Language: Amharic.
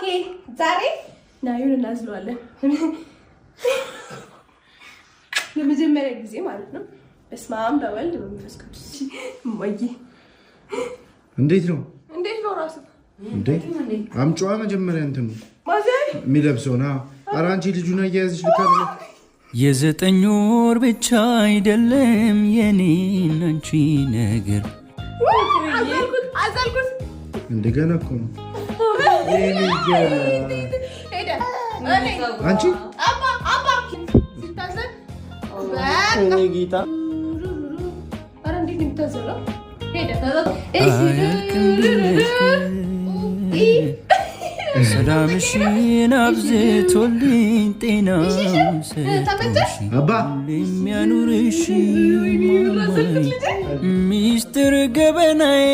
ኦኬ ዛሬ ናዩን እናዝለዋለን ለመጀመሪያ ጊዜ ማለት ነው። በስመ አብ በወልድ በመንፈስ ቅዱስ እማዬ እንዴት ነው ራሱ እንዴት አምጪዋ መጀመሪያ እንትን ማዘር የሚለብሰውና ኧረ አንቺ ልጁን አያያዝሽ ልካለ የዘጠኝ ወር ብቻ አይደለም የኔና አንቺ ነገር አዛልኩት እንደገና እኮ ነው አንቺ አባ ሲታዘል እኔ ጌታ አረ እንዴት ነው የምታዘለው? ሄደ ሰላምሽን አብዝቶልኝ ጤና ሰጥቶሽ የሚያኑርሽ ሚስጥር ገበናዬ